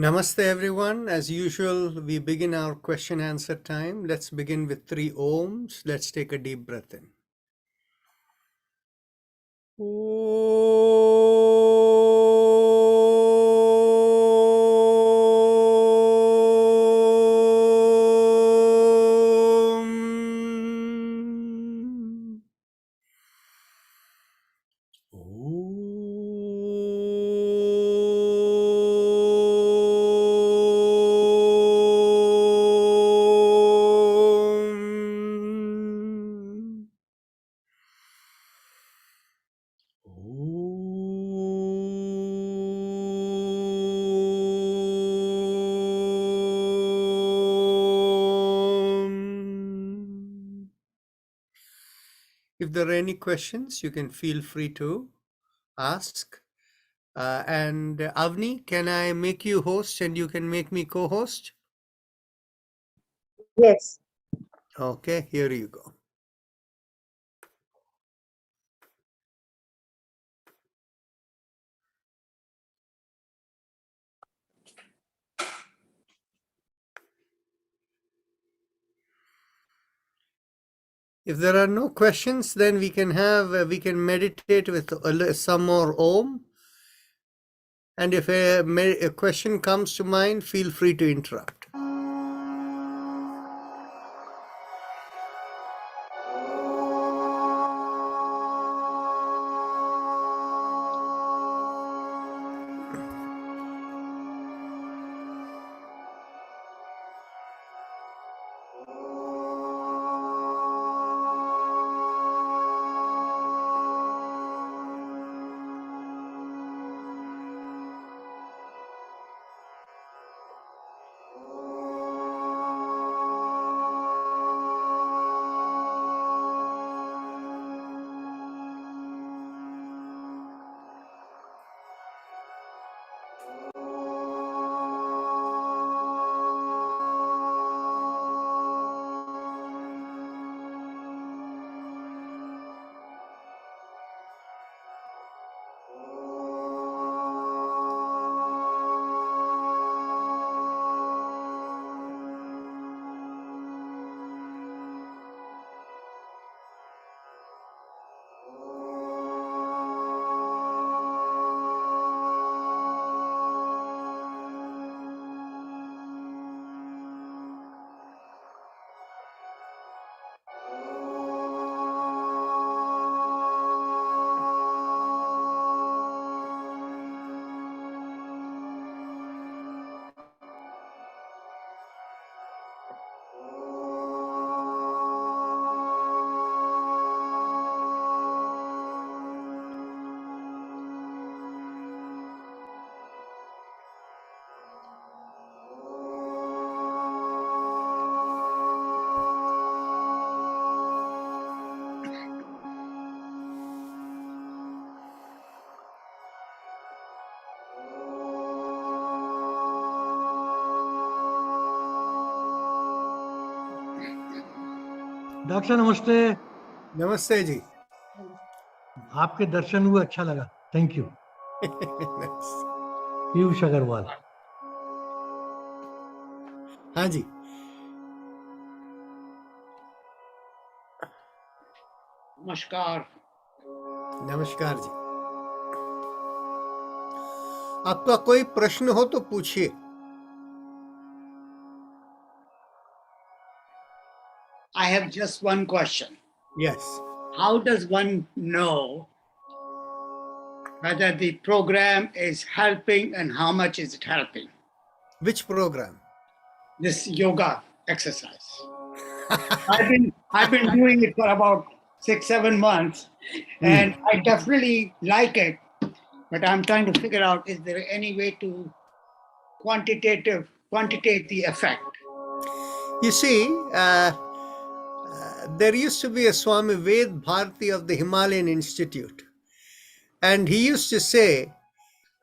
Namaste everyone. As usual, we begin our question answer time. Let's begin with 3 ohms. Let's take a deep breath in. If there are any questions, you can feel free to ask. And Avni, can I make you host and you can make me co-host? Yes. Okay, here you go. If there are no questions, then we can meditate with some more Om. And if a question comes to mind, feel free to interrupt. Doctor नमस्ते। नमस्ते जी। आपके दर्शन हुए, अच्छा लगा, thank you. Piyush Agarwal. हाँ जी। नमस्कार। नमस्कार जी। आपका कोई प्रश्न हो तो पूछिए। I have just one question. Yes. How does one know whether the program is helping and how much is it helping? Which program? This yoga exercise. I've been doing it for about 6-7 months, and I definitely like it. But I'm trying to figure out, is there any way to quantitate the effect? You see, there used to be a Swami Ved Bharati of the Himalayan Institute. And he used to say,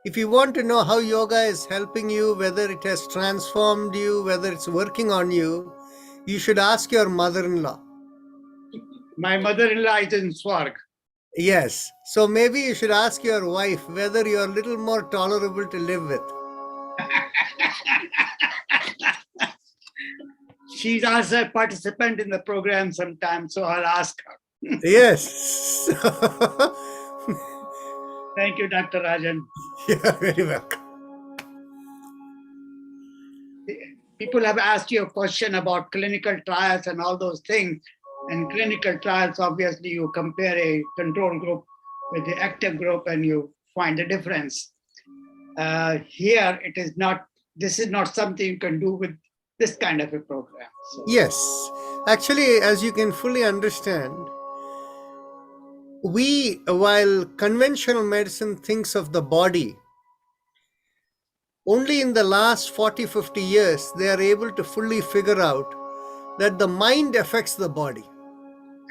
if you want to know how yoga is helping you, whether it has transformed you, whether it's working on you, you should ask your mother-in-law. My mother-in-law is in Swarg. Yes. So maybe you should ask your wife whether you're a little more tolerable to live with. She's also a participant in the program sometimes, so I'll ask her. Yes. Thank you, Dr. Rajan. You're very welcome. People have asked you a question about clinical trials and all those things. And clinical trials, obviously, you compare a control group with the active group and you find the difference. Here, it is not. This is not something you can do with this kind of a program. So, Yes. Actually, as you can fully understand, while conventional medicine thinks of the body, only in the last 40, 50 years, they are able to fully figure out that the mind affects the body.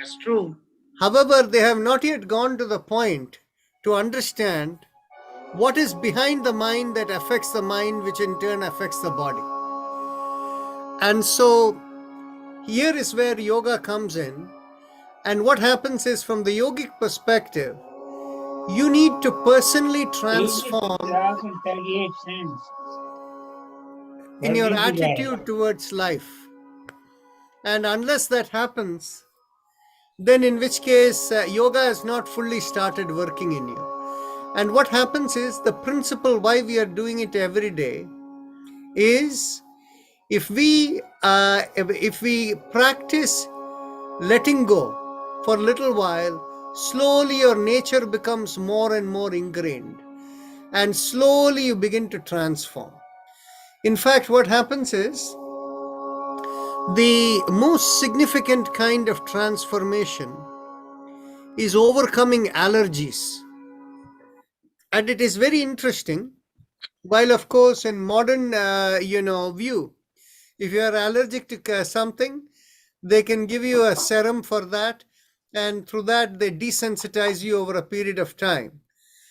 that's true. However, they have not yet gone to the point to understand what is behind the mind that affects the mind, which in turn affects the body. And so here is where yoga comes in. And what happens is, from the yogic perspective, you need to personally transform in your attitude towards life. And unless that happens, then in which case yoga has not fully started working in you. And what happens is, the principle why we are doing it every day is, if we practice letting go for a little while, slowly your nature becomes more and more ingrained, and slowly you begin to transform. In fact, what happens is, the most significant kind of transformation is overcoming allergies. And it is very interesting. While, of course, in modern, view, if you are allergic to something, they can give you a serum for that, and through that they desensitize you over a period of time.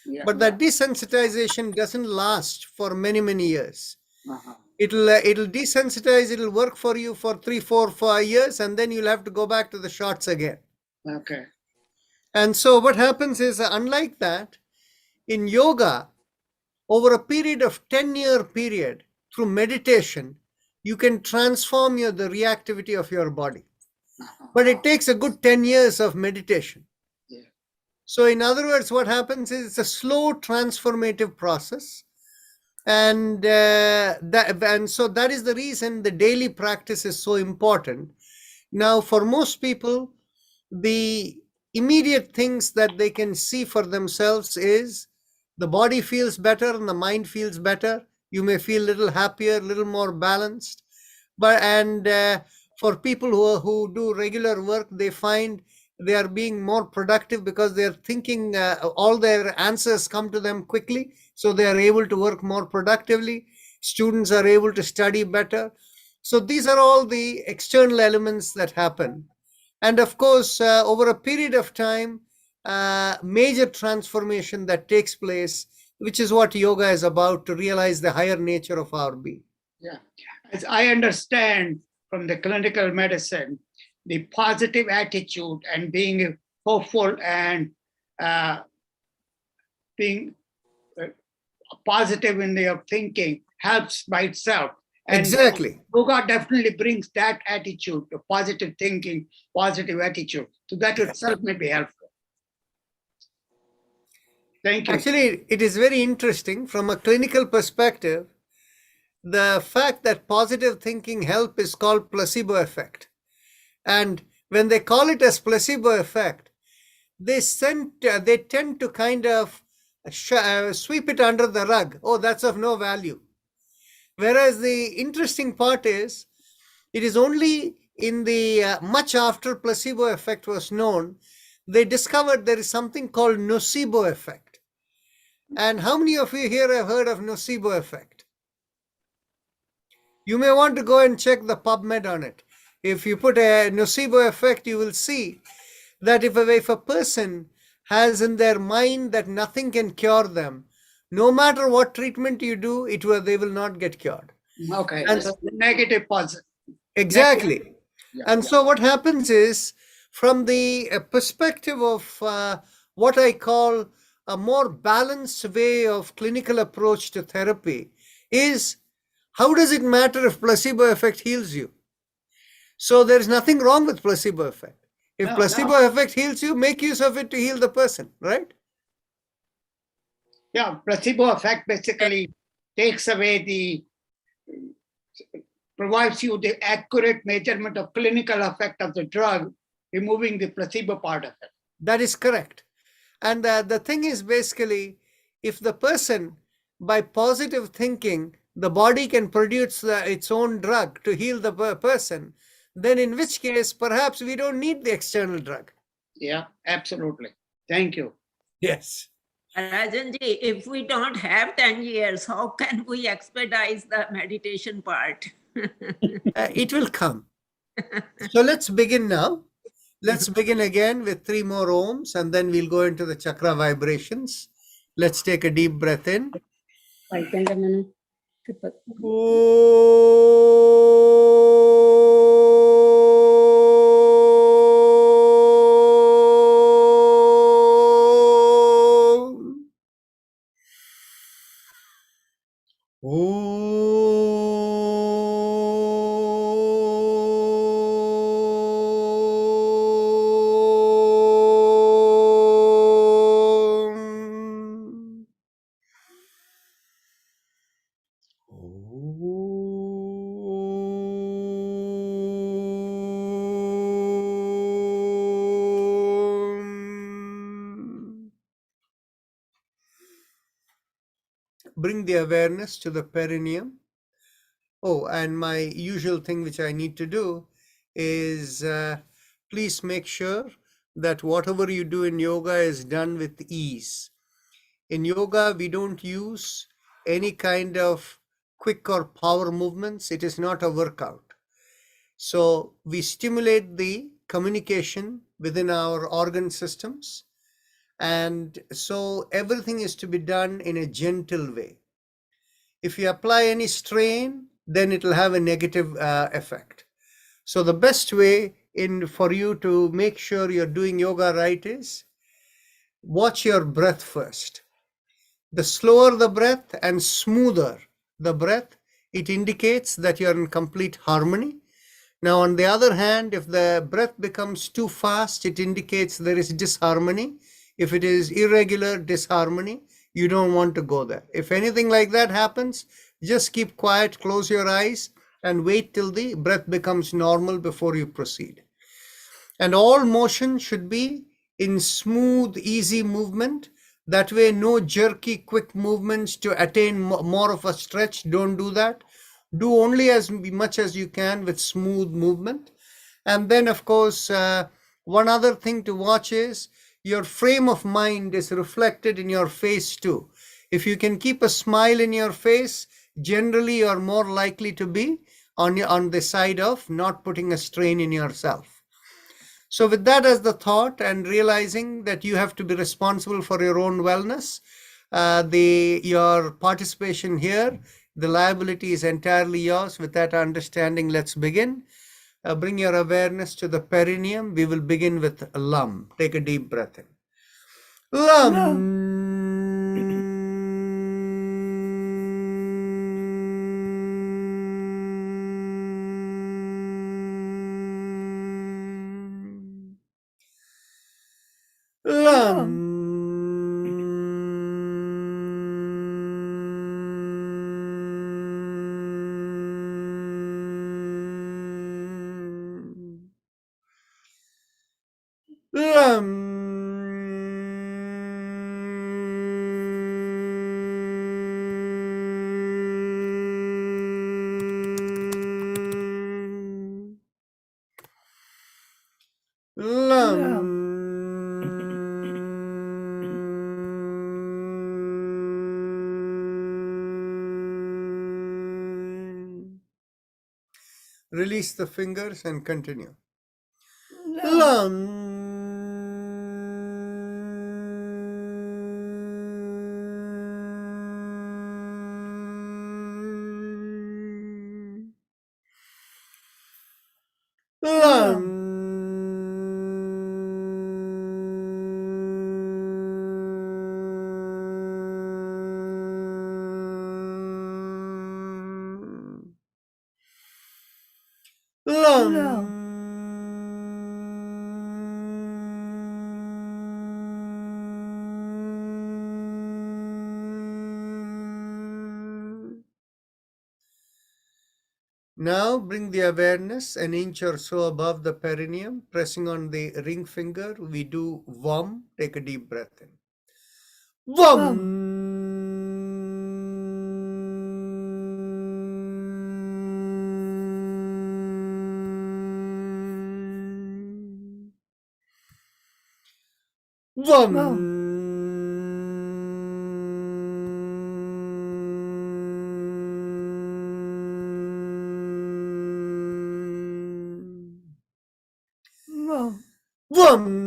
Yeah. But that desensitization doesn't last for many, many years. Uh-huh. It'll desensitize, it'll work for you for 3, 4, 5 years, and then you'll have to go back to the shots again. Okay. And so what happens is, unlike that, in yoga, over a period of 10-year period, through meditation, you can transform the reactivity of your body. But it takes a good 10 years of meditation. Yeah. So in other words, what happens is, it's a slow transformative process. And so that is the reason the daily practice is so important. Now, for most people, the immediate things that they can see for themselves is, the body feels better and the mind feels better. You may feel a little happier, a little more balanced. For people who do regular work, they find they are being more productive because they are thinking, all their answers come to them quickly, so they are able to work more productively. Students are able to study better. So these are all the external elements that happen. And of course, over a period of time, major transformation that takes place, which is what yoga is about, to realize the higher nature of our being. Yeah. As I understand from the clinical medicine, the positive attitude and being hopeful and being positive in their thinking helps by itself. And Exactly. yoga definitely brings that attitude, the positive thinking, positive attitude. So that itself may be helpful. Thank you. Actually, it is very interesting from a clinical perspective. The fact that positive thinking help is called placebo effect. And when they call it as placebo effect, they tend to kind of sweep it under the rug. Oh, that's of no value. Whereas the interesting part is, it is only in the much after placebo effect was known, they discovered there is something called nocebo effect. And how many of you here have heard of nocebo effect? You may want to go and check the PubMed on it. If you put a nocebo effect, you will see that if a person has in their mind that nothing can cure them, no matter what treatment you do, they will not get cured. Okay. And So negative, positive. Exactly. Yeah. And so what happens is, from the perspective of what I call a more balanced way of clinical approach to therapy, is How does it matter if placebo effect heals you? So there is nothing wrong with placebo effect. If No, placebo no. effect heals you, make use of it to heal the person, right? Yeah, placebo effect basically takes away provides you the accurate measurement of clinical effect of the drug, removing the placebo part of it. That is correct. And the thing is basically, if the person, by positive thinking, the body can produce its own drug to heal the person, then in which case, perhaps we don't need the external drug. Yeah, absolutely. Thank you. Yes. Rajanji, if we don't have 10 years, how can we expedite the meditation part? It will come. So let's begin now. Let's begin again with 3 more ohms, and then we'll go into the chakra vibrations. Let's take a deep breath in. Bring the awareness to the perineum. Oh, and my usual thing which I need to do is please make sure that whatever you do in yoga is done with ease. In yoga, we don't use any kind of quick or power movements. It is not a workout. So we stimulate the communication within our organ systems. And so everything is to be done in a gentle way. If you apply any strain, then it will have a negative effect. So the best way for you to make sure you're doing yoga right is watch your breath first. The slower the breath and smoother the breath, it indicates that you're in complete harmony. Now, on the other hand, if the breath becomes too fast, it indicates there is disharmony. If it is irregular disharmony, you don't want to go there. If anything like that happens, just keep quiet, close your eyes, and wait till the breath becomes normal before you proceed. And all motion should be in smooth, easy movement. That way, no jerky, quick movements to attain more of a stretch. Don't do that. Do only as much as you can with smooth movement. And then, of course, one other thing to watch is your frame of mind is reflected in your face too. If you can keep a smile in your face, generally you're more likely to be on the side of not putting a strain in yourself. So with that as the thought and realizing that you have to be responsible for your own wellness, your participation here, the liability is entirely yours. With that understanding, let's begin. Bring your awareness to the perineum. We will begin with Lam. Take a deep breath in. Lam. Release the fingers and continue. Now bring the awareness an inch or so above the perineum, pressing on the ring finger. We do VAM. Take a deep breath in. VAM. VAM. VAM. VAM.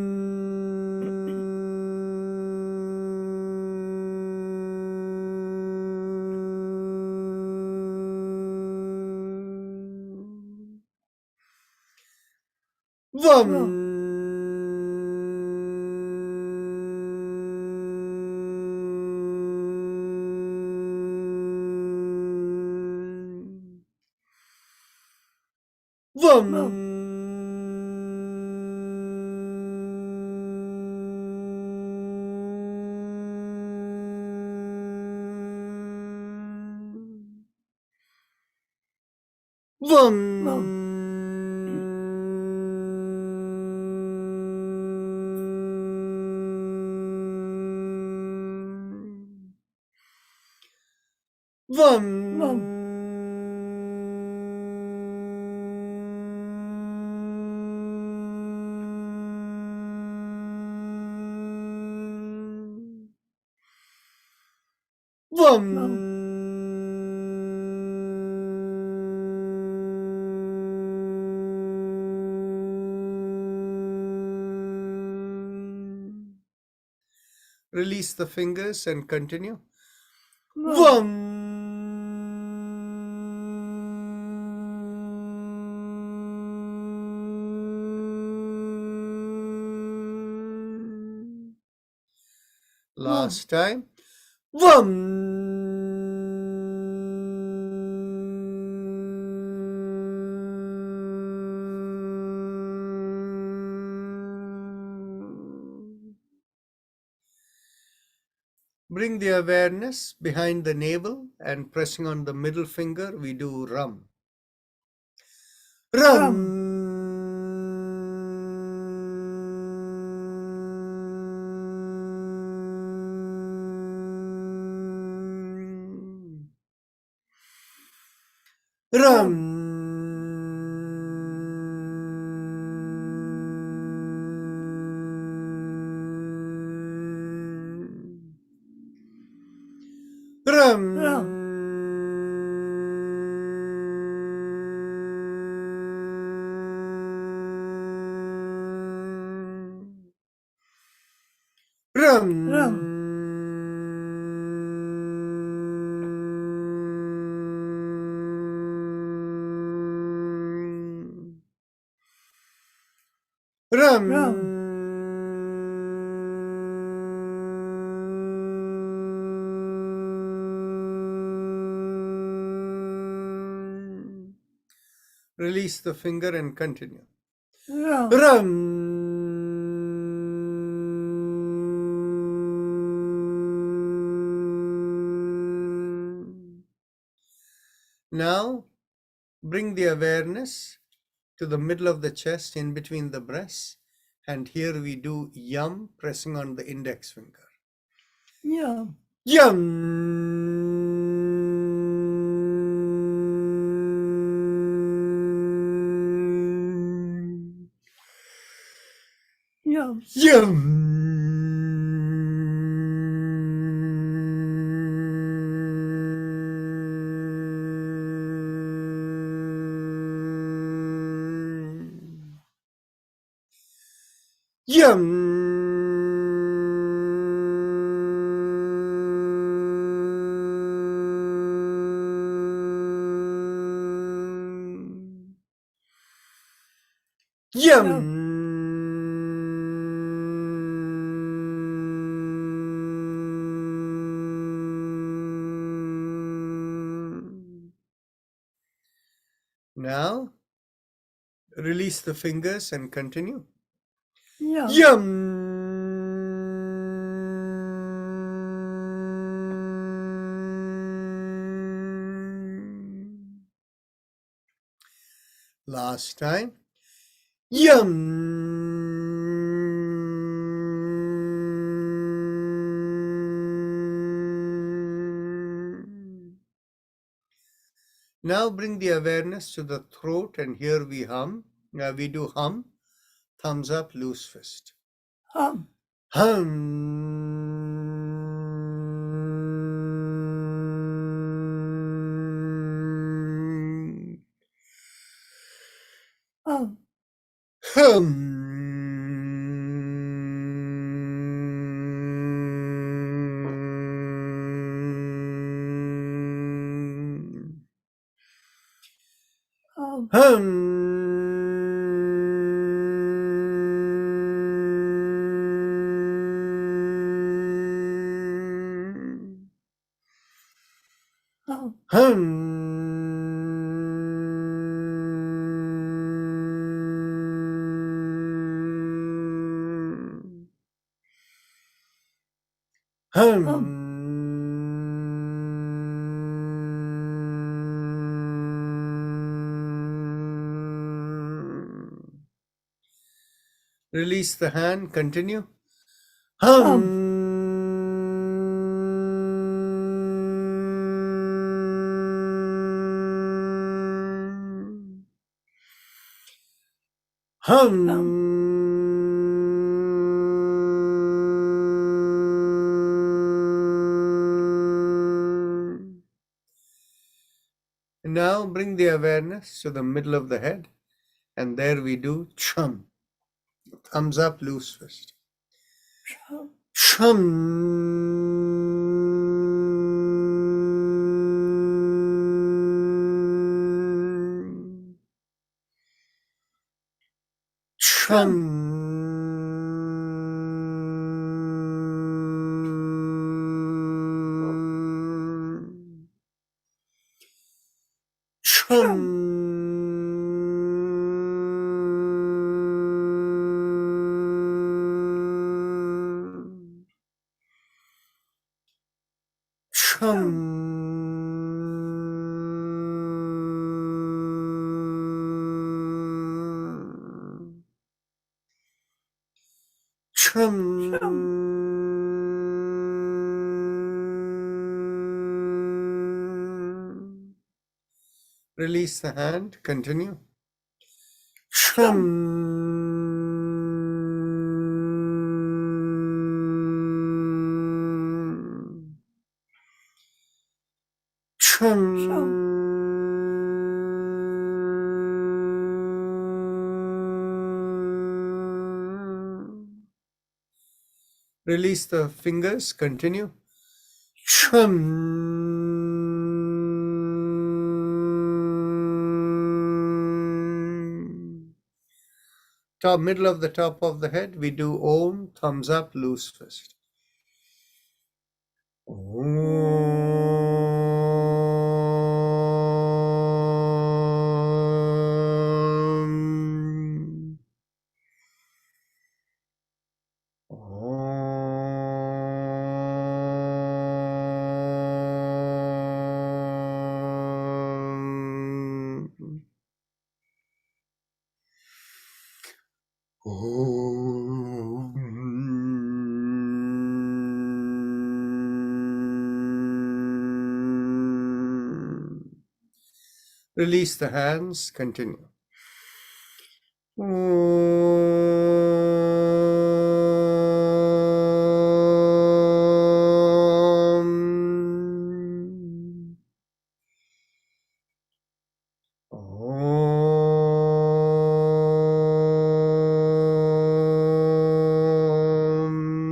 VAM. VAM. VAM. VAM. Release the fingers and continue. VAM. Last time. VAM. Bring the awareness behind the navel and pressing on the middle finger, we do RUM. RUM. RUM. RUM. RUM. RUM. Release the finger and continue. RUM. Now bring the awareness to the middle of the chest in between the breasts, and here we do YUM, pressing on the index finger. YUM. YUM. YUM. Yum. Yum. Now release the fingers and continue. Yum. Last time. Yum. Now bring the awareness to the throat, and here we hum. We do hum. Thumbs up, loose fist. Hum. Hum. Hum. Hum. Hum. Hum. Hum. Release the hand, continue. And now bring the awareness to the middle of the head, and there we do chum. Thumbs up, loose fist. Chum. Chum. Chum. Chum. Release the hand, continue. Release the fingers, continue. Top, middle of the top of the head, we do Om, thumbs up, loose fist. Om. Om. Om. Release the hands, continue. Om. Om. Om.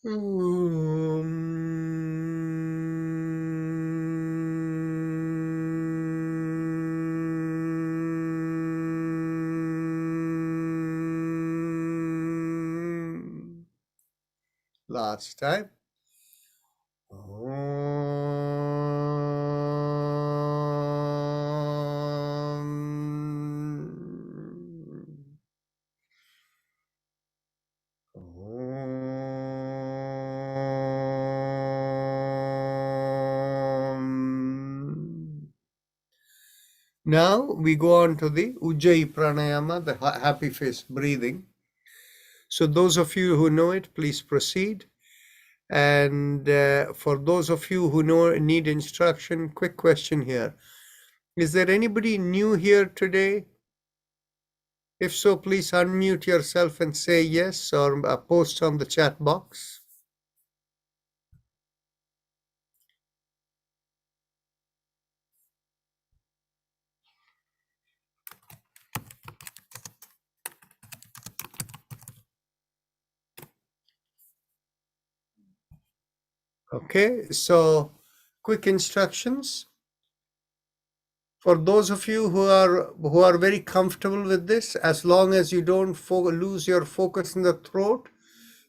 Om. Last time. Om. Om. Now we go on to the Ujjayi Pranayama, the happy face breathing. So those of you who know it, please proceed. And for those of you who need instruction, quick question here. Is there anybody new here today? If so, please unmute yourself and say yes, or post on the chat box. Okay, so quick instructions. For those of you who are very comfortable with this, as long as you don't lose your focus in the throat,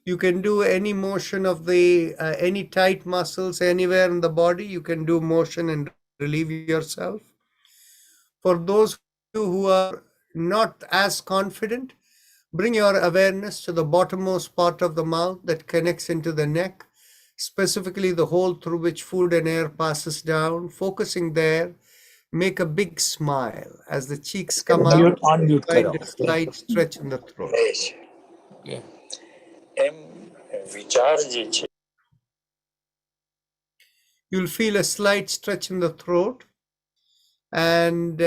you can do any motion of the any tight muscles anywhere in the body. You can do motion and relieve yourself. For those of you who are not as confident, bring your awareness to the bottommost part of the mouth that connects into the neck, specifically the hole through which food and air passes down. Focusing there, make a big smile as the cheeks come out. Unmute Find करो. a slight stretch in the throat. એમ વિચાર જે છે You'll feel a slight stretch in the throat, and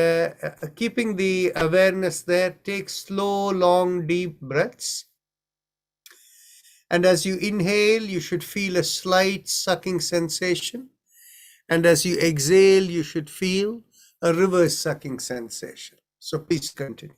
keeping the awareness there, take slow, long, deep breaths. And as you inhale, you should feel a slight sucking sensation. And as you exhale, you should feel a reverse sucking sensation. So please continue.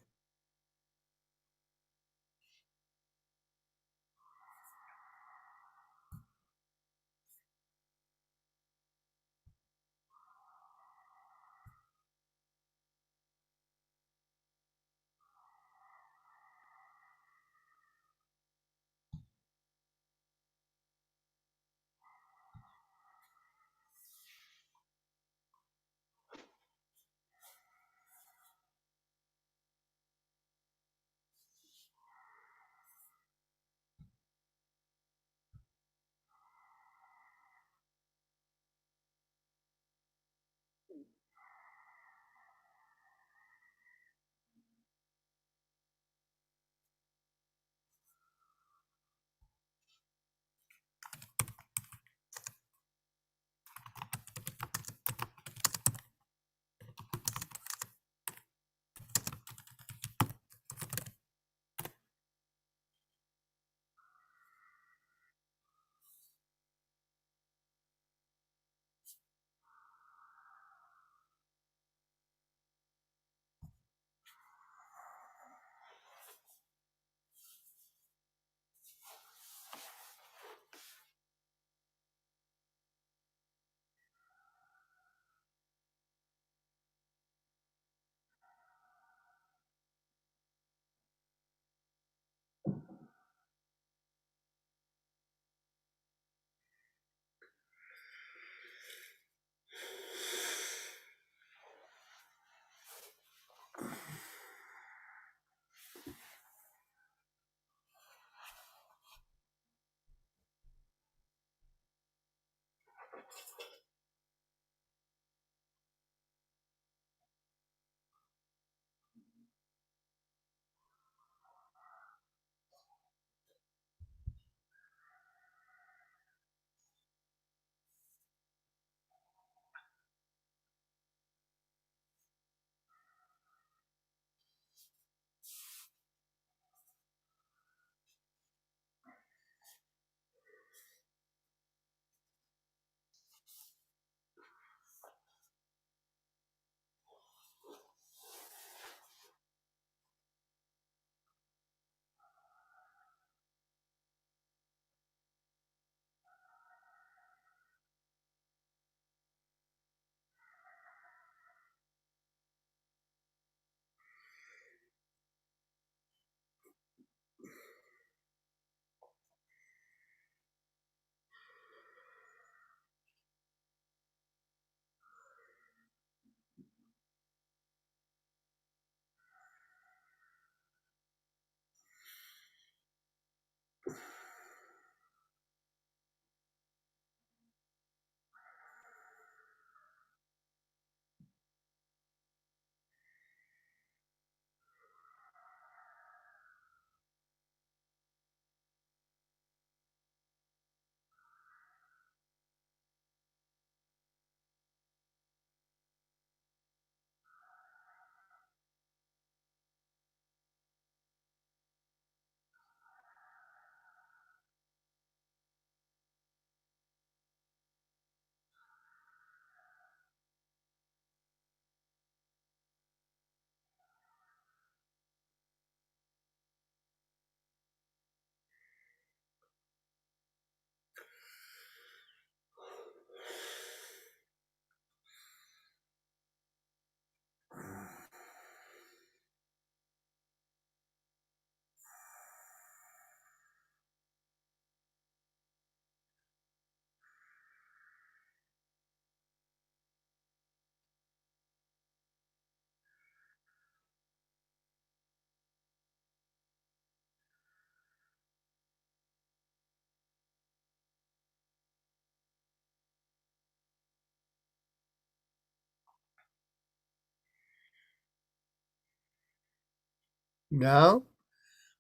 Now,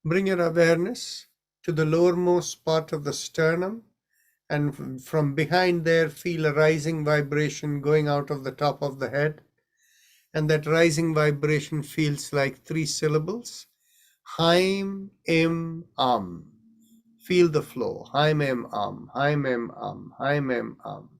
bring your awareness to the lowermost part of the sternum, and from behind there, feel a rising vibration going out of the top of the head. And that rising vibration feels like 3 syllables. Haim, Im, Am. Feel the flow. Haim, Im, Am. Haim, Im, Am. Haim, Im, Am.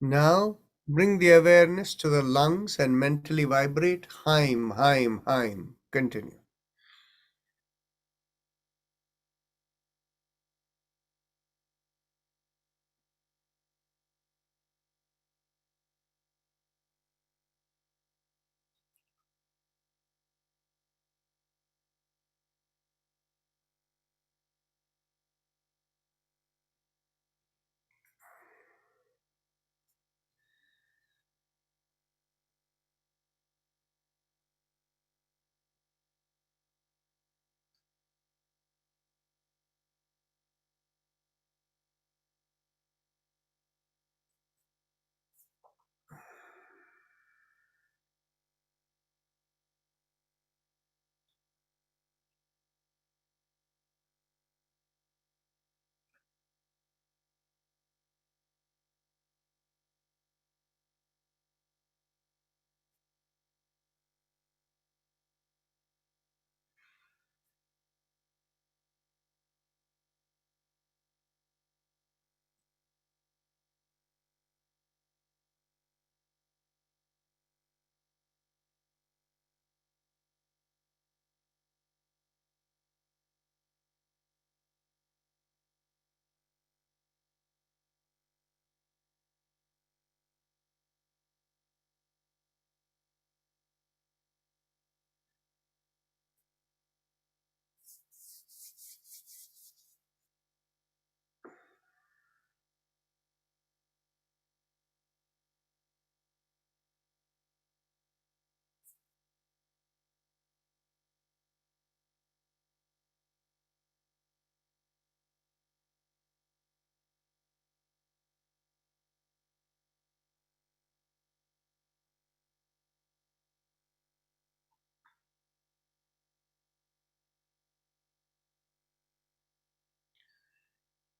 Now, bring the awareness to the lungs and mentally vibrate. Haim, Haim, Haim. Continue.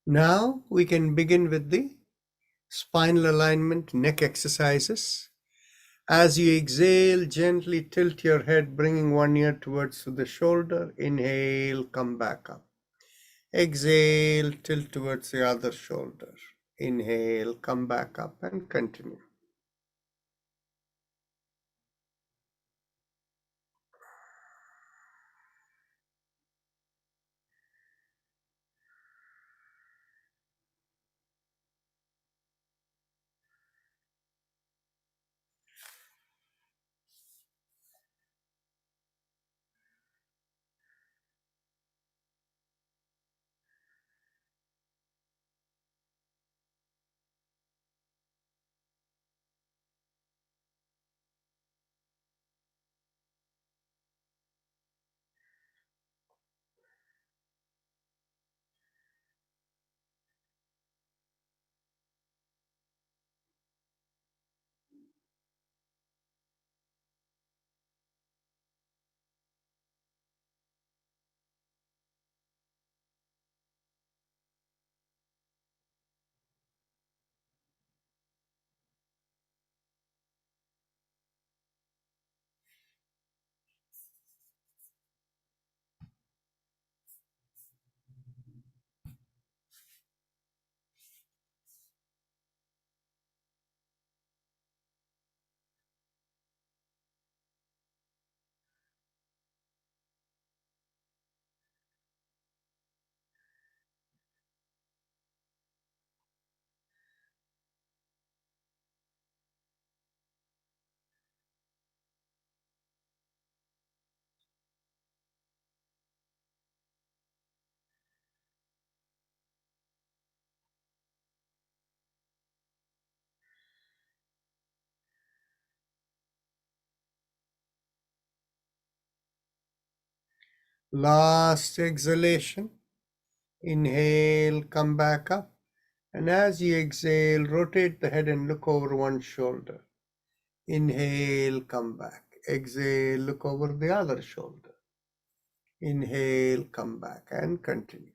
Now, we can begin with the spinal alignment neck exercises. As you exhale, gently tilt your head, bringing one ear towards the shoulder. Inhale, come back up. Exhale, tilt towards the other shoulder. Inhale, come back up and continue. Last exhalation. Inhale, come back up. And as you exhale, rotate the head and look over one shoulder. Inhale, come back. Exhale, look over the other shoulder. Inhale, come back, and continue.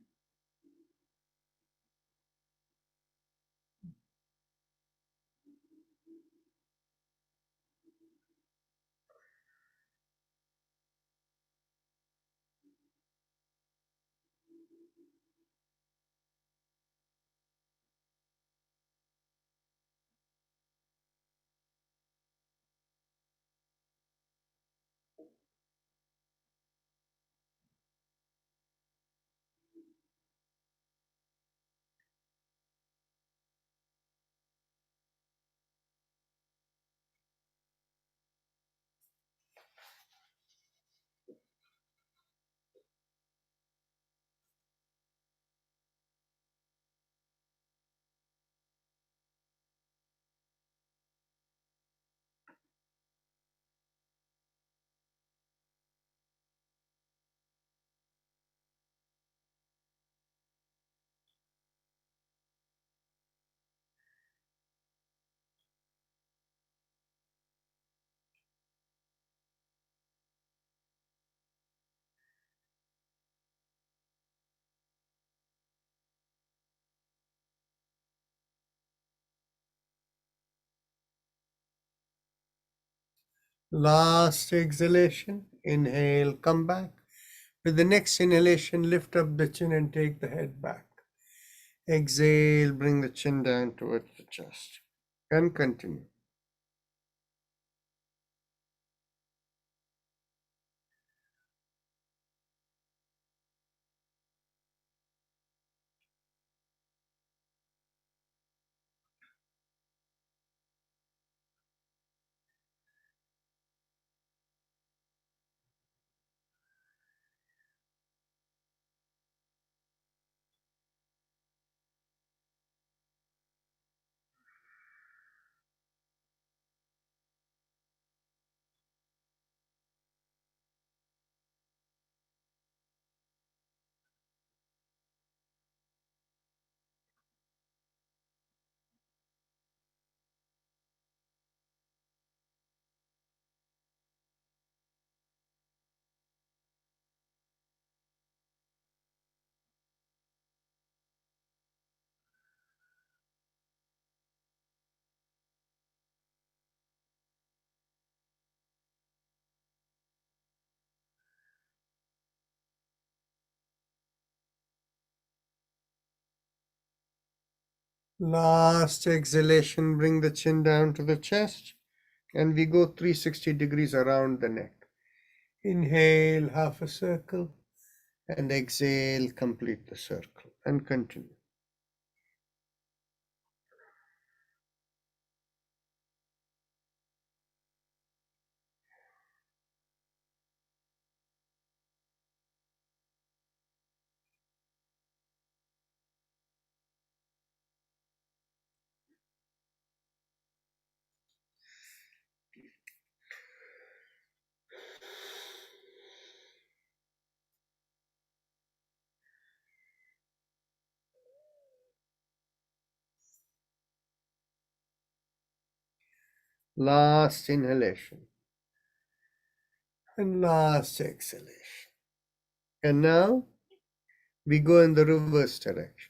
Last exhalation. Inhale, come back. With the next inhalation, lift up the chin and take the head back. Exhale, bring the chin down towards the chest. And continue. Last exhalation, bring the chin down to the chest. And we go 360 degrees around the neck. Inhale, half a circle. And exhale, complete the circle. And continue. Last inhalation. And last exhalation. And now we go in the reverse direction.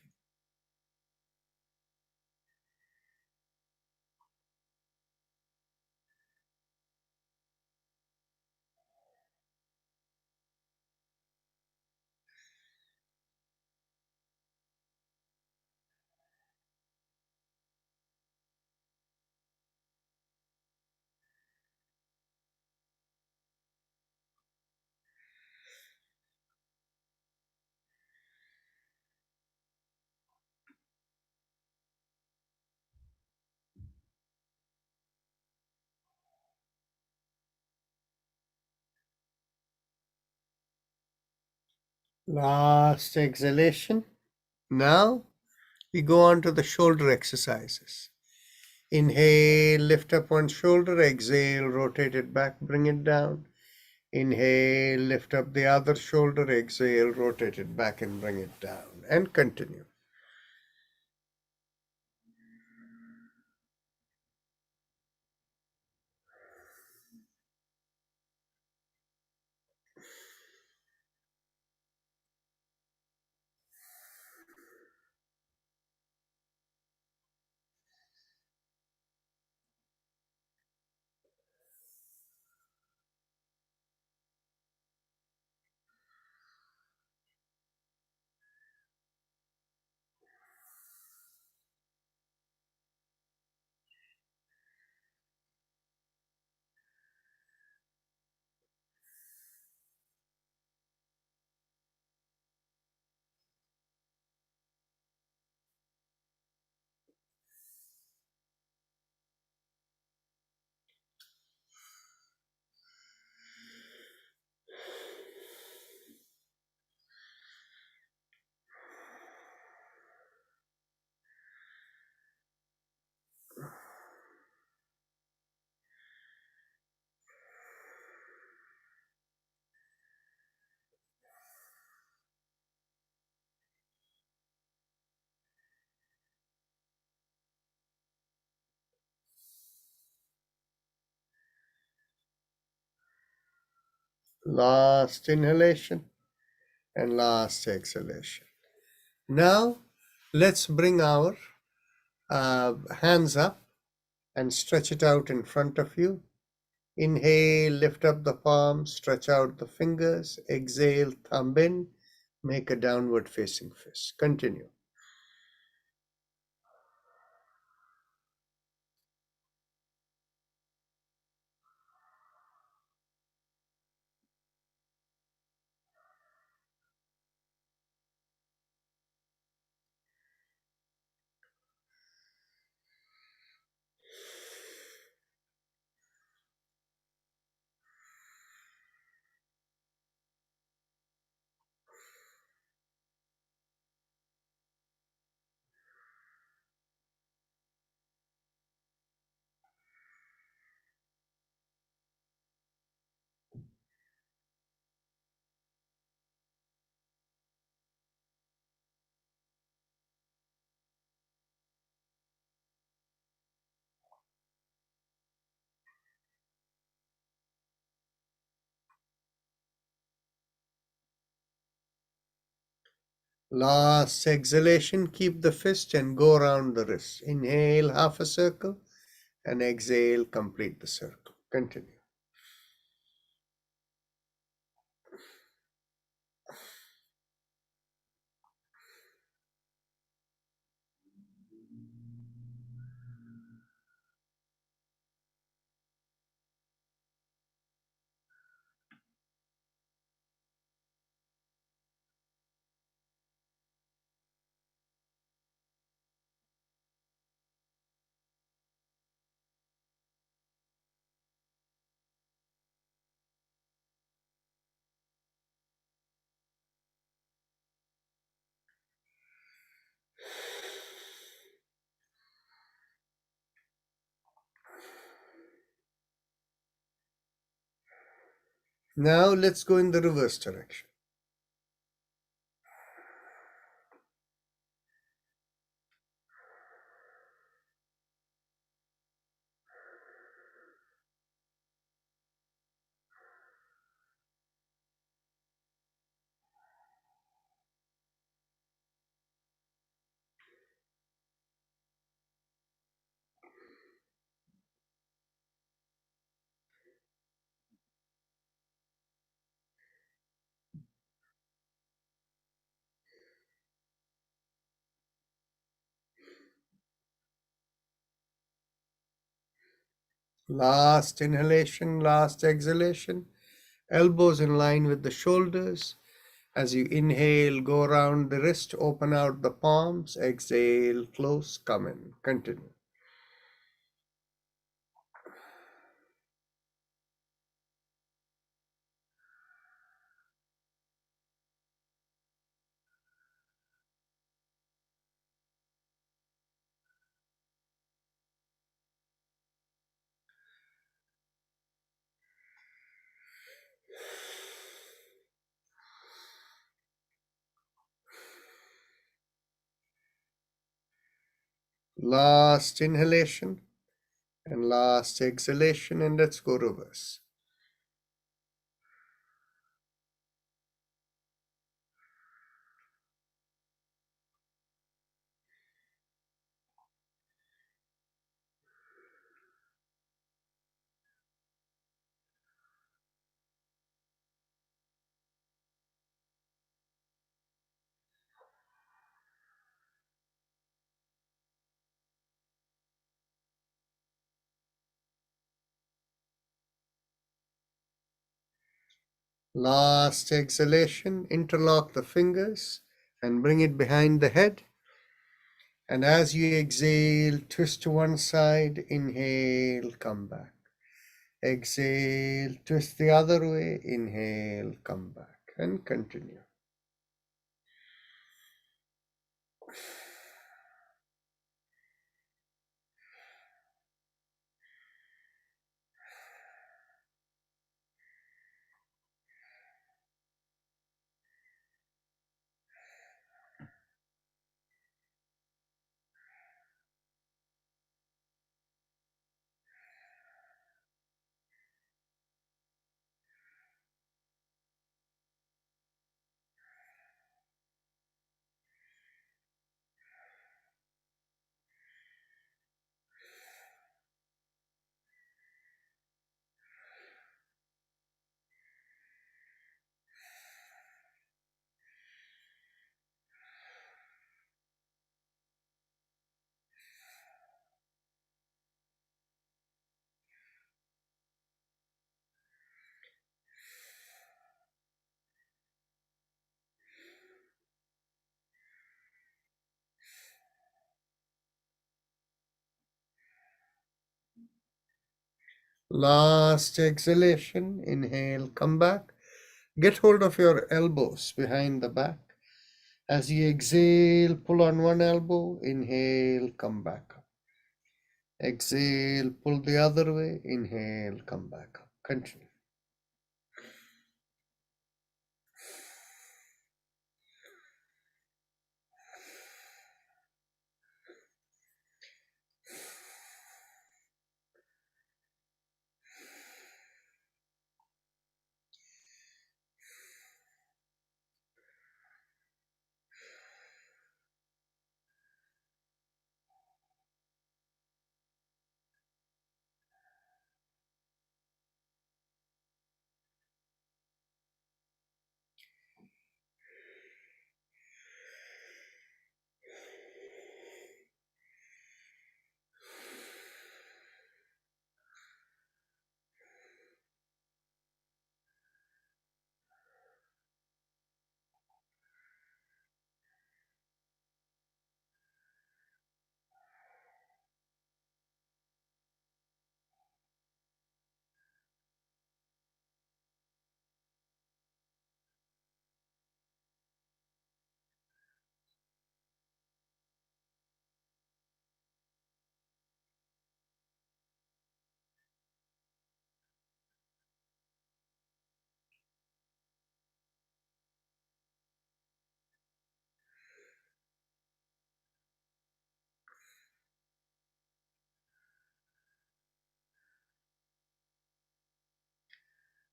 Last exhalation. Now we go on to the shoulder exercises. Inhale, lift up one shoulder. Exhale, rotate it back, bring it down. Inhale, lift up the other shoulder. Exhale, rotate it back and bring it down. And continue. Last inhalation and last exhalation. Now, let's bring our hands up and stretch it out in front of you. Inhale, lift up the palms, stretch out the fingers. Exhale, thumb in, make a downward facing fist. Continue. Last exhalation, keep the fist and go around the wrist. Inhale, half a circle, and exhale, complete the circle. Continue. Now let's go in the reverse direction. Last inhalation, last exhalation. Elbows in line with the shoulders. As you inhale, go around the wrist, open out the palms. Exhale, close, come in. Continue. Last inhalation and last exhalation, and let's go reverse. Last exhalation, interlock the fingers and bring it behind the head. And as you exhale, twist to one side, inhale, come back. Exhale, twist the other way, inhale, come back, and continue. Last exhalation, inhale, come back. Get hold of your elbows behind the back. As you exhale, pull on one elbow, inhale, come back up. Exhale, pull the other way, inhale, come back up. Continue.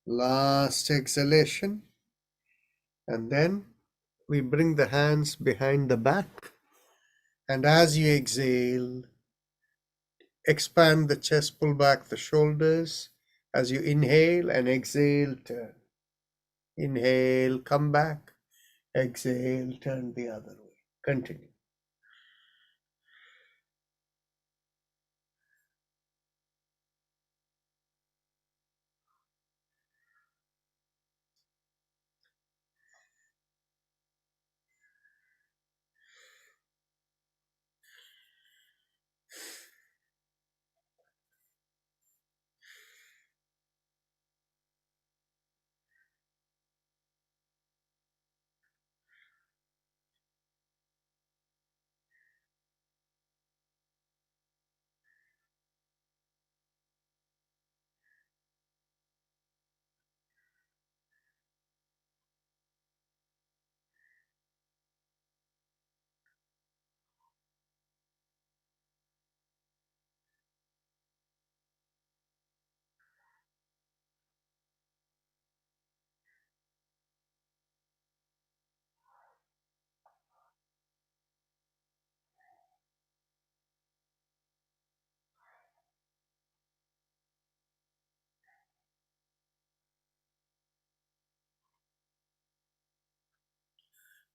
Last exhalation. And then we bring the hands behind the back. And as you exhale, expand the chest, pull back the shoulders. As you inhale and exhale, turn. Inhale, come back. Exhale, turn the other way. Continue.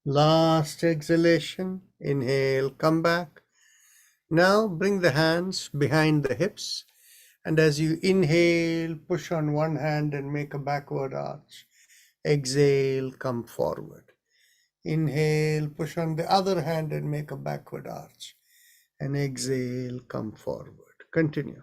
Last exhalation. Inhale, come back. Now bring the hands behind the hips. And as you inhale, push on one hand and make a backward arch. Exhale, come forward. Inhale, push on the other hand and make a backward arch. And exhale, come forward. Continue.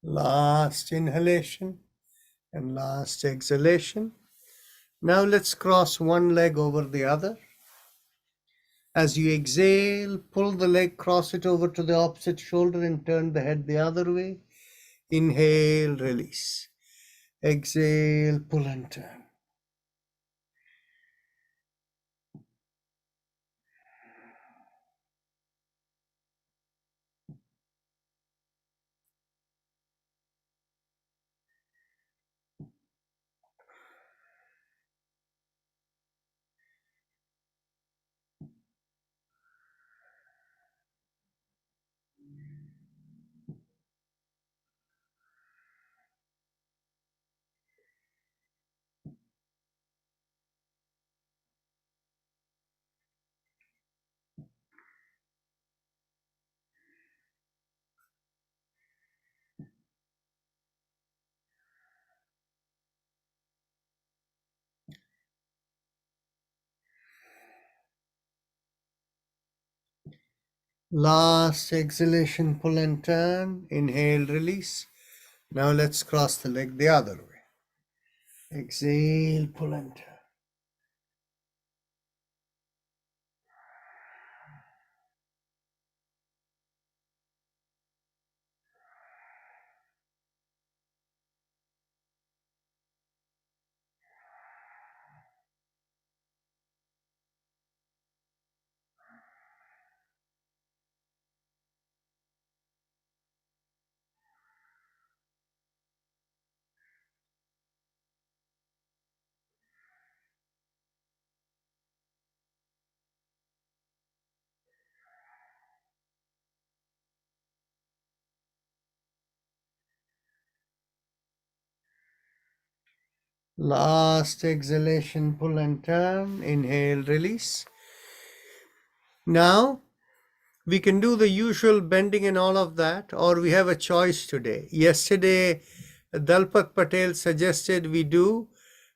Last inhalation and last exhalation. Now let's cross one leg over the other. As you exhale, pull the leg, cross it over to the opposite shoulder and turn the head the other way. Inhale, release. Exhale, pull and turn. Last exhalation, pull and turn. Inhale, release. Now let's cross the leg the other way. Exhale, pull and turn. Last exhalation, pull and turn. Inhale, release. Now we can do the usual bending and all of that, or we have a choice today. Yesterday, Dalpat Patel suggested we do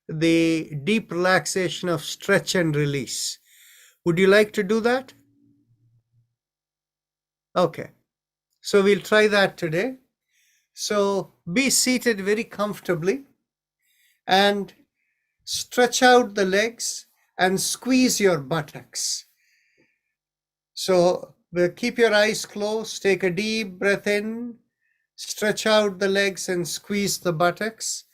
the deep relaxation of stretch and release. Would you like to do that? Okay, so we'll try that today. So be seated very comfortably and stretch out the legs and squeeze your buttocks. So keep your eyes closed, take a deep breath in, stretch out the legs and squeeze the buttocks,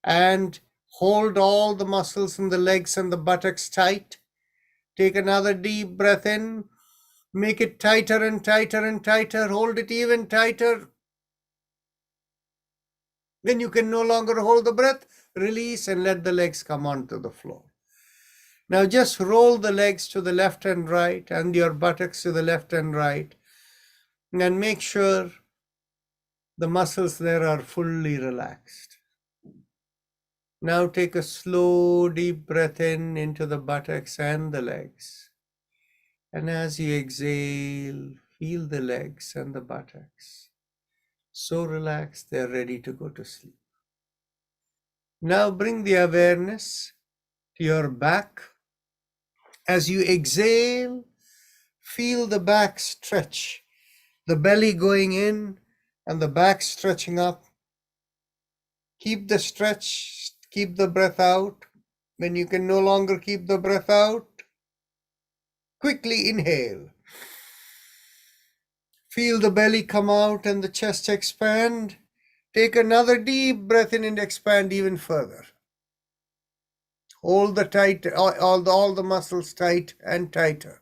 and hold all the muscles in the legs and the buttocks tight. Take another deep breath in, Make it tighter and tighter and tighter. Hold it even tighter. When you can no longer hold the breath, release and let the legs come onto the floor. Now just roll the legs to the left and right and your buttocks to the left and right, and make sure the muscles there are fully relaxed. Now take a slow, deep breath in into the buttocks and the legs. And as you exhale, feel the legs and the buttocks so relaxed they're ready to go to sleep. Now bring the awareness to your back. As you exhale, feel the back stretch, the belly going in and the back stretching up. Keep the stretch, keep the breath out. When you can no longer keep the breath out, quickly inhale. Feel the belly come out and the chest expand. Take another deep breath in and expand even further. Hold the tight, all the muscles tight and tighter.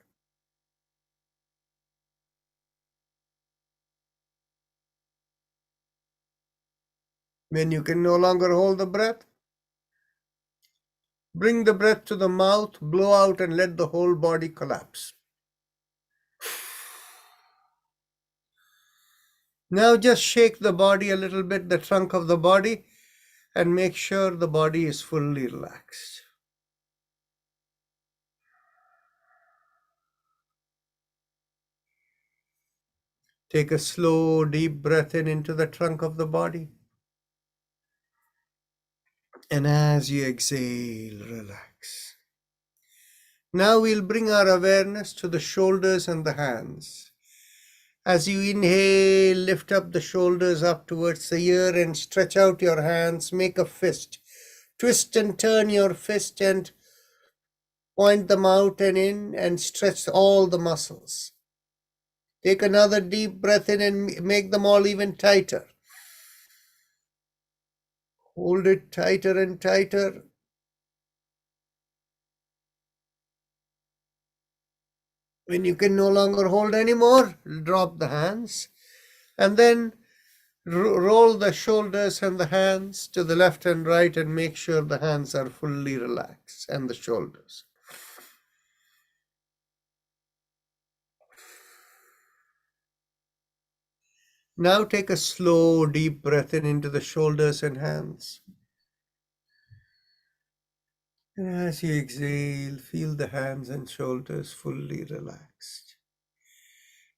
When you can no longer hold the breath, bring the breath to the mouth, blow out and let the whole body collapse. Now just shake the body a little bit, the trunk of the body, and make sure the body is fully relaxed. Take a slow, deep breath in into the trunk of the body. And as you exhale, relax. Now we'll bring our awareness to the shoulders and the hands. As you inhale, lift up the shoulders up towards the ear and stretch out your hands. Make a fist. Twist and turn your fist and point them out and in and stretch all the muscles. Take another deep breath in and make them all even tighter. Hold it tighter and tighter. When you can no longer hold anymore, drop the hands and then roll the shoulders and the hands to the left and right and make sure the hands are fully relaxed and the shoulders. Now take a slow, deep breath in into the shoulders and hands. And as you exhale, feel the hands and shoulders fully relaxed.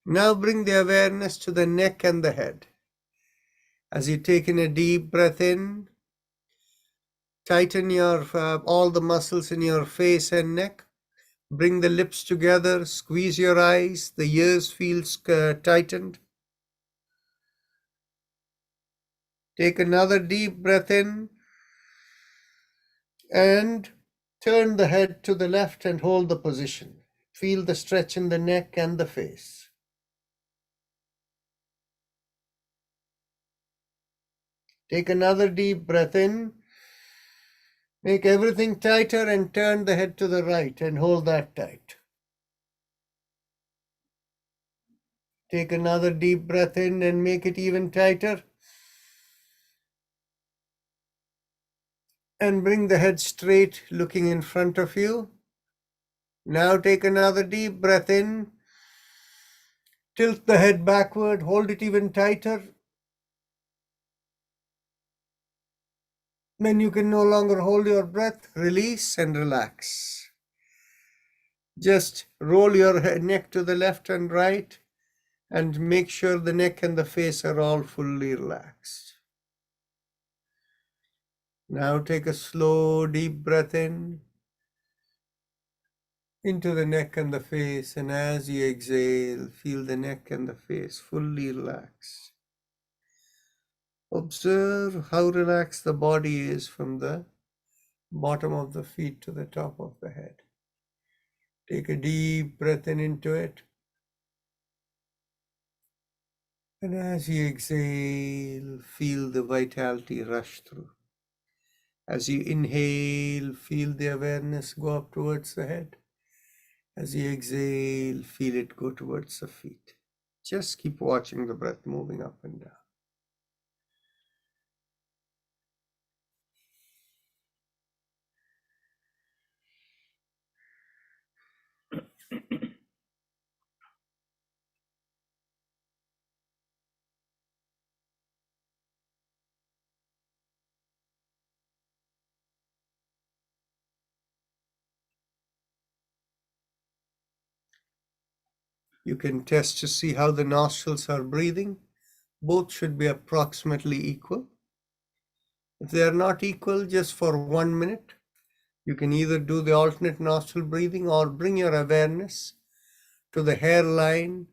Now bring the awareness to the neck and the head. As you take in a deep breath in, tighten your all the muscles in your face and neck. Bring the lips together, squeeze your eyes, the ears feel tightened. Take another deep breath in and turn the head to the left and hold the position. Feel the stretch in the neck and the face. Take another deep breath in. Make everything tighter and turn the head to the right and hold that tight. Take another deep breath in and make it even tighter. And bring the head straight, looking in front of you. Now take another deep breath in. Tilt the head backward, hold it even tighter. When you can no longer hold your breath, release and relax. Just roll your neck to the left and right and make sure the neck and the face are all fully relaxed. Now take a slow, deep breath in into the neck and the face, and as you exhale, feel the neck and the face fully relaxed. Observe how relaxed the body is from the bottom of the feet to the top of the head. Take a deep breath in into it. And as you exhale, feel the vitality rush through. As you inhale, feel the awareness go up towards the head. As you exhale, feel it go towards the feet. Just keep watching the breath moving up and down. You can test to see how the nostrils are breathing. Both should be approximately equal. If they are not equal, just for 1 minute, you can either do the alternate nostril breathing or bring your awareness to the hairline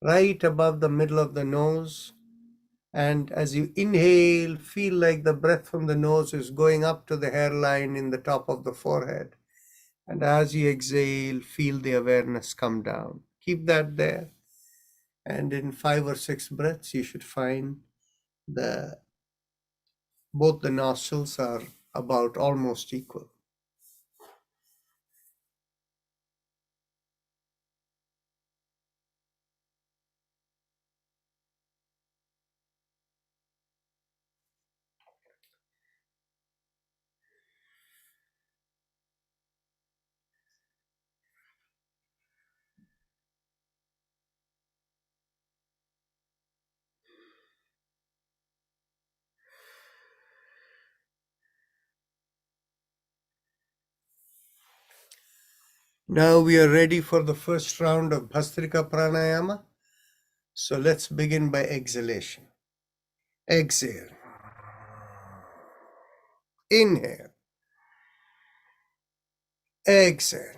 right above the middle of the nose. And as you inhale, feel like the breath from the nose is going up to the hairline in the top of the forehead. And as you exhale, feel the awareness come down. Keep that there. And in 5 or 6 breaths, you should find both the nostrils are about almost equal. Now we are ready for the first round of Bhastrika Pranayama. So let's begin by exhalation. Exhale. Inhale. Exhale.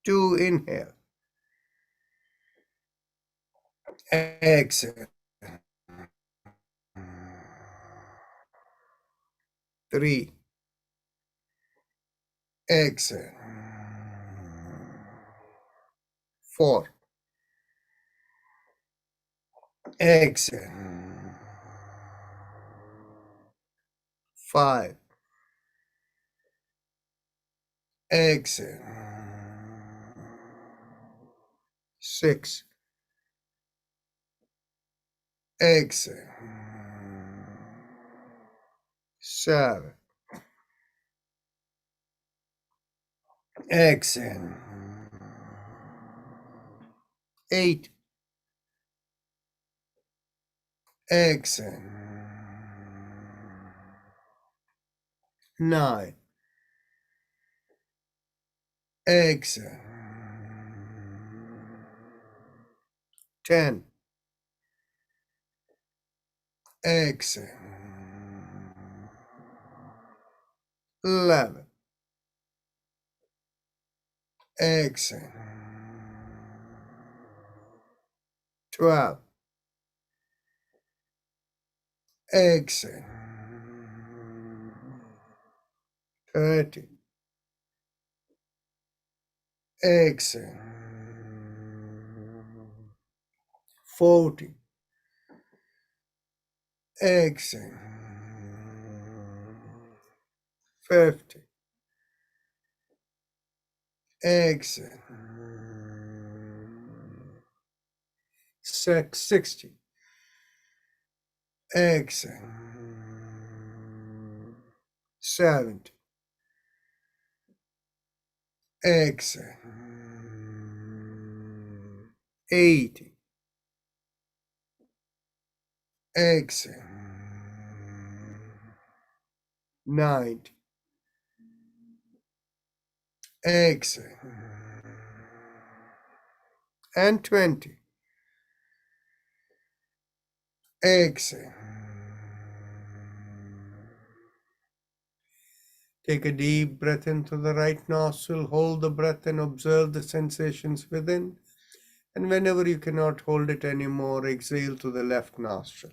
2, inhale. Exhale. 3. Exhale. 4. Exhale. 5. Exhale. 6. Exhale. 7. Exhale. 8. Exhale. 9. Exhale. 10. Exhale. 11. Exhale. 12. Exhale. 13. Exhale. 14. Exhale. 15. Exhale. 60. Exhale. 70. Exhale. 80. Exhale. 90. Exhale. And 20. Exhale. Take a deep breath into the right nostril. Hold the breath and observe the sensations within. And whenever you cannot hold it anymore, exhale to the left nostril.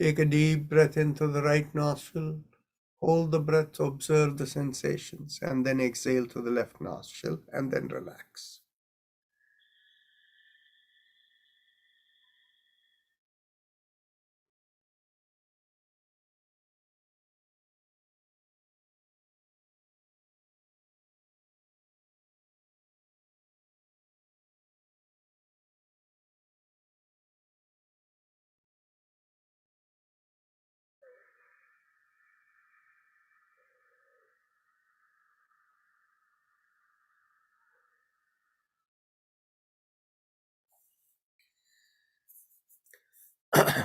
Take a deep breath in through the right nostril. Hold the breath, observe the sensations, and then exhale through the left nostril, and then relax.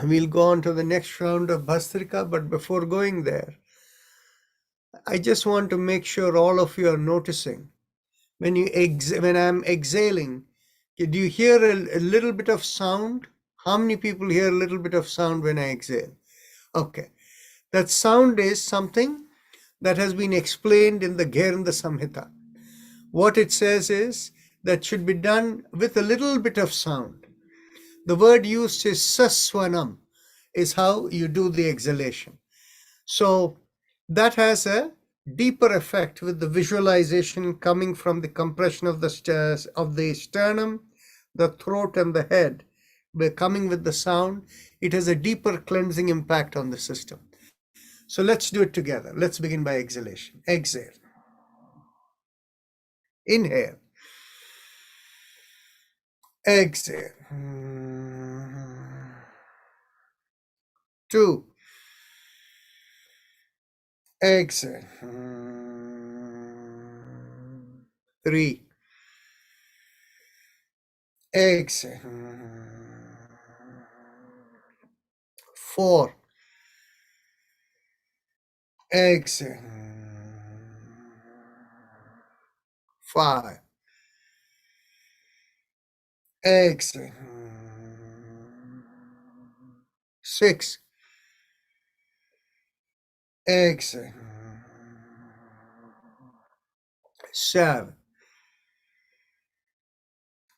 We'll go on to the next round of Bhastrika, but before going there, I just want to make sure all of you are noticing when when I'm exhaling, do you hear a little bit of sound? How many people hear a little bit of sound when I exhale? Okay, that sound is something that has been explained in the Gheranda Samhita. What it says is that should be done with a little bit of sound. The word used is saswanam, is how you do the exhalation. So that has a deeper effect with the visualization coming from the compression of the sternum, the throat, and the head. Coming with the sound, it has a deeper cleansing impact on the system. So let's do it together. Let's begin by exhalation. Exhale. Inhale. Exhale. 2. Exhale. 3. Exhale. 4. Exhale. 5. Exhale. 6. Exhale. 7.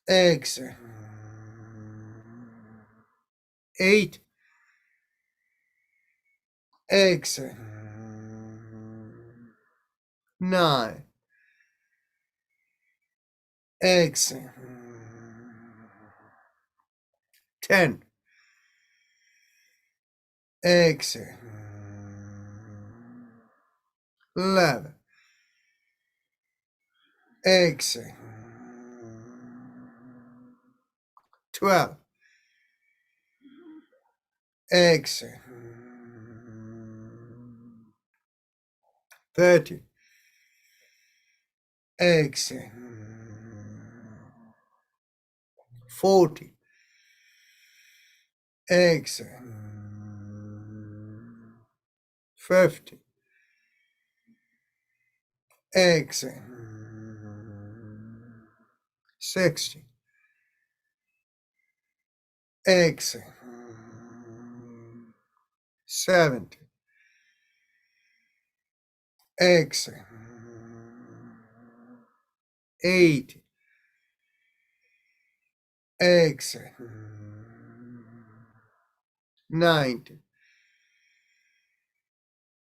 Exhale. 8. Exhale. 9. Exhale. 10. Exhale. 11. Exhale. 12. Exhale. 13. Exhale. 14. Exhale. 15. Exhale. 16. Exhale. 17. Exhale. 18. Exhale. 19.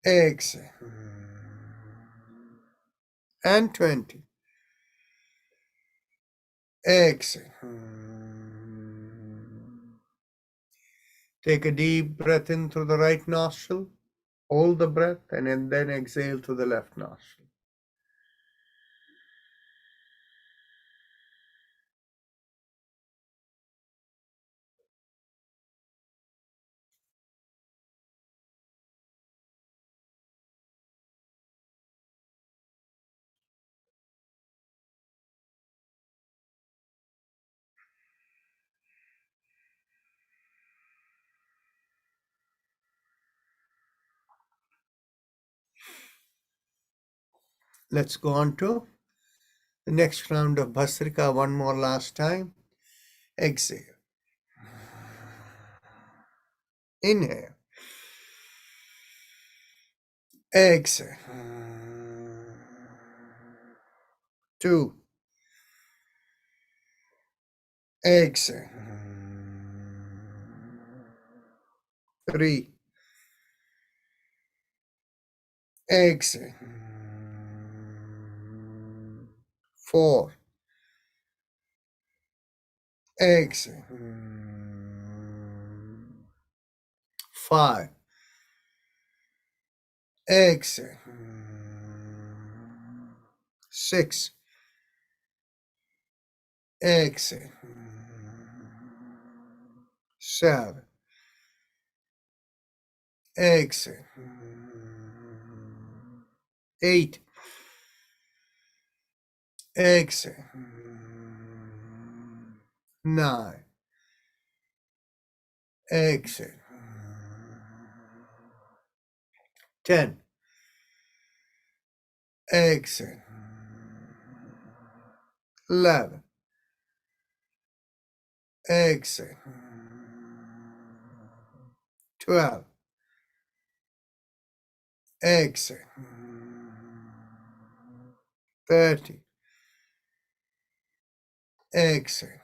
Exhale. And 20. Exhale. Take a deep breath in through the right nostril. Hold the breath and then exhale through the left nostril. Let's go on to the next round of Bhastrika one more last time. Exhale. Inhale. Exhale. 2. Exhale. 3. Exhale. 4. Exhale. 5. Exhale. 6. Exhale. 7. Exhale. 8. Exhale. 9. Exhale. 10. Exhale. 11. Exhale. 12. Exhale. 30. Exhale.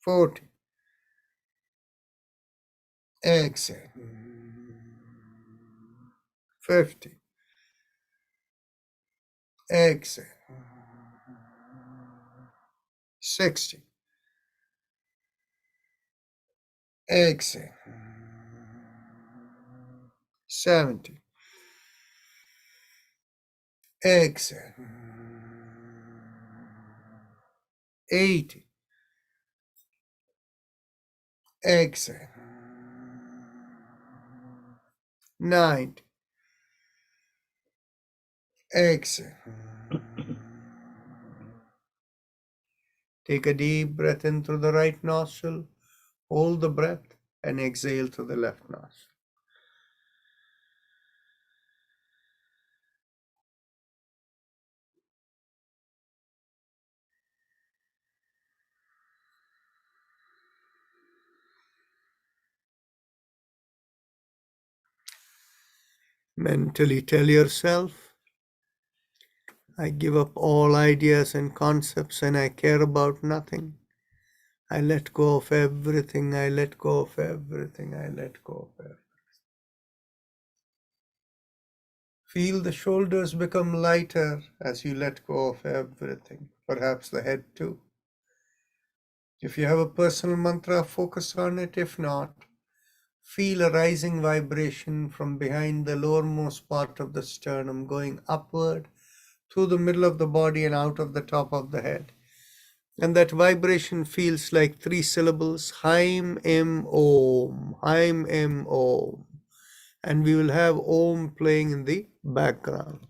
40. Exhale. 50. Exhale. 60. Exhale. 70. Exhale. 80. Exhale. 90. Exhale. Take a deep breath in through the right nostril, hold the breath, and exhale through the left nostril. Mentally tell yourself, I give up all ideas and concepts and I care about nothing. I let go of everything. I let go of everything. I let go of everything. Feel the shoulders become lighter as you let go of everything, perhaps the head too. If you have a personal mantra, focus on it. If not, feel a rising vibration from behind the lowermost part of the sternum going upward through the middle of the body and out of the top of the head. And that vibration feels like 3 syllables, Haim Em Om, Haim Em Om. And we will have Om playing in the background.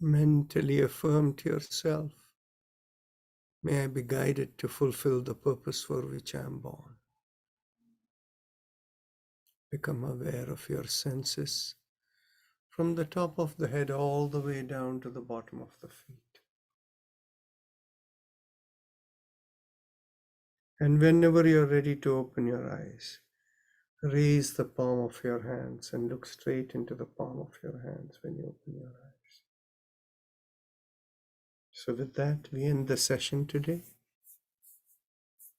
Mentally affirm to yourself, may I be guided to fulfill the purpose for which I am born. Become aware of your senses from the top of the head all the way down to the bottom of the feet. And whenever you're ready to open your eyes, raise the palm of your hands and look straight into the palm of your hands when you open your eyes. So with that, we end the session today.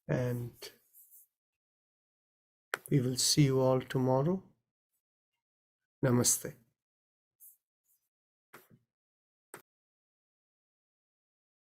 And we will see you all tomorrow. Namaste.